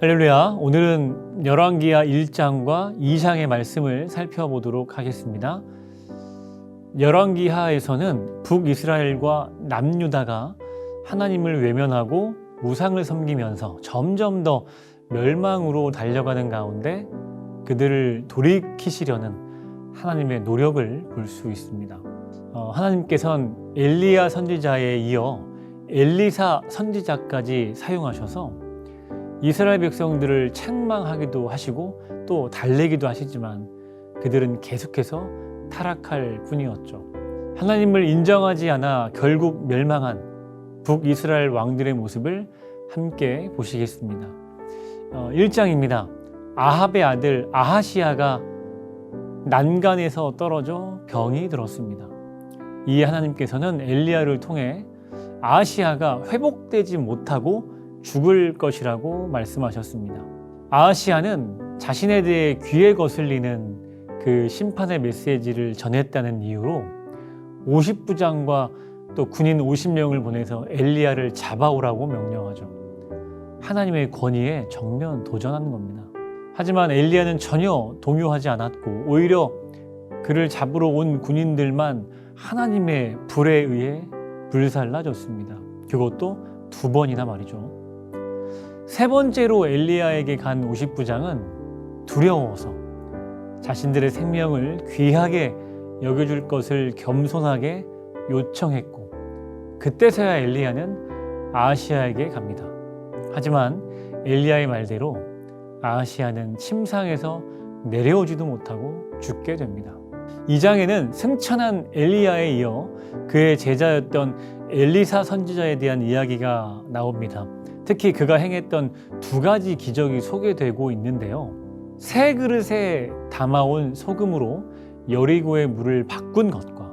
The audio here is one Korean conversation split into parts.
할렐루야. 오늘은 열왕기하 1장과 2장의 말씀을 살펴보도록 하겠습니다. 열왕기하에서는 북이스라엘과 남유다가 하나님을 외면하고 우상을 섬기면서 점점 더 멸망으로 달려가는 가운데 그들을 돌이키시려는 하나님의 노력을 볼 수 있습니다. 하나님께서는 엘리야 선지자에 이어 엘리사 선지자까지 사용하셔서 이스라엘 백성들을 책망하기도 하시고 또 달래기도 하시지만 그들은 계속해서 타락할 뿐이었죠. 하나님을 인정하지 않아 결국 멸망한 북이스라엘 왕들의 모습을 함께 보시겠습니다. 1장입니다. 아합의 아들 아하시야가 난간에서 떨어져 병이 들었습니다. 이에 하나님께서는 엘리야를 통해 아하시야가 회복되지 못하고 죽을 것이라고 말씀하셨습니다. 아하시야는 자신에 대해 귀에 거슬리는 그 심판의 메시지를 전했다는 이유로 50부장과 또 군인 50명을 보내서 엘리야를 잡아오라고 명령하죠. 하나님의 권위에 정면 도전하는 겁니다. 하지만 엘리야는 전혀 동요하지 않았고 오히려 그를 잡으러 온 군인들만 하나님의 불에 의해 불살라졌습니다. 그것도 2번이나 말이죠. 세 번째로 엘리야에게 간 50부장은 두려워서 자신들의 생명을 귀하게 여겨줄 것을 겸손하게 요청했고 그때서야 엘리야는 아하시야에게 갑니다. 하지만 엘리야의 말대로 아하시야는 침상에서 내려오지도 못하고 죽게 됩니다. 2장에는 승천한 엘리야에 이어 그의 제자였던 엘리사 선지자에 대한 이야기가 나옵니다. 특히 그가 행했던 2가지 기적이 소개되고 있는데요. 새 그릇에 담아온 소금으로 여리고의 물을 바꾼 것과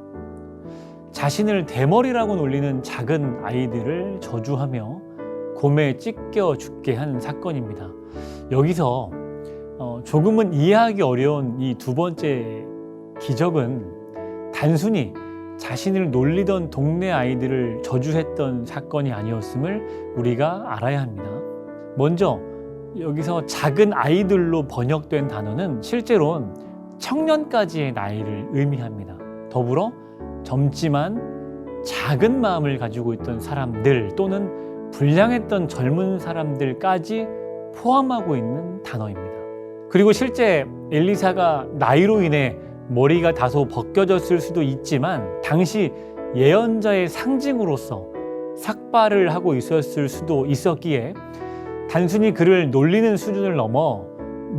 자신을 대머리라고 놀리는 작은 아이들을 저주하며 곰에 찢겨 죽게 한 사건입니다. 여기서 조금은 이해하기 어려운 이 2번째 기적은 단순히 자신을 놀리던 동네 아이들을 저주했던 사건이 아니었음을 우리가 알아야 합니다. 먼저 여기서 작은 아이들로 번역된 단어는 실제로는 청년까지의 나이를 의미합니다. 더불어 젊지만 작은 마음을 가지고 있던 사람들 또는 불량했던 젊은 사람들까지 포함하고 있는 단어입니다. 그리고 실제 엘리사가 나이로 인해 머리가 다소 벗겨졌을 수도 있지만 당시 예언자의 상징으로서 삭발을 하고 있었을 수도 있었기에 단순히 그를 놀리는 수준을 넘어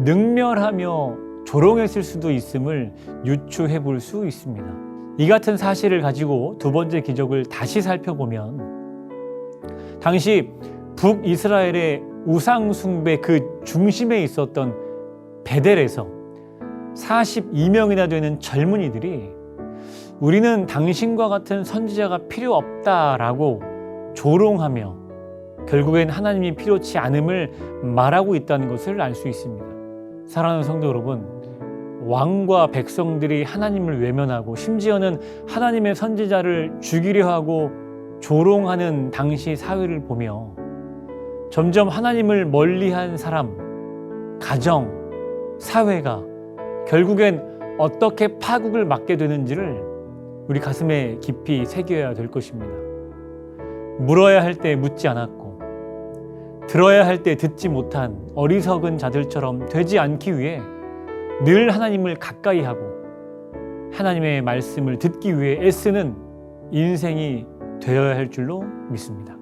능멸하며 조롱했을 수도 있음을 유추해 볼 수 있습니다. 이 같은 사실을 가지고 2번째 기적을 다시 살펴보면 당시 북이스라엘의 우상 숭배 그 중심에 있었던 베델에서 42명이나 되는 젊은이들이 우리는 당신과 같은 선지자가 필요 없다라고 조롱하며 결국엔 하나님이 필요치 않음을 말하고 있다는 것을 알 수 있습니다. 사랑하는 성도 여러분, 왕과 백성들이 하나님을 외면하고 심지어는 하나님의 선지자를 죽이려 하고 조롱하는 당시 사회를 보며 점점 하나님을 멀리한 사람, 가정, 사회가 결국엔 어떻게 파국을 맞게 되는지를 우리 가슴에 깊이 새겨야 될 것입니다. 물어야 할 때 묻지 않았고 들어야 할 때 듣지 못한 어리석은 자들처럼 되지 않기 위해 늘 하나님을 가까이 하고 하나님의 말씀을 듣기 위해 애쓰는 인생이 되어야 할 줄로 믿습니다.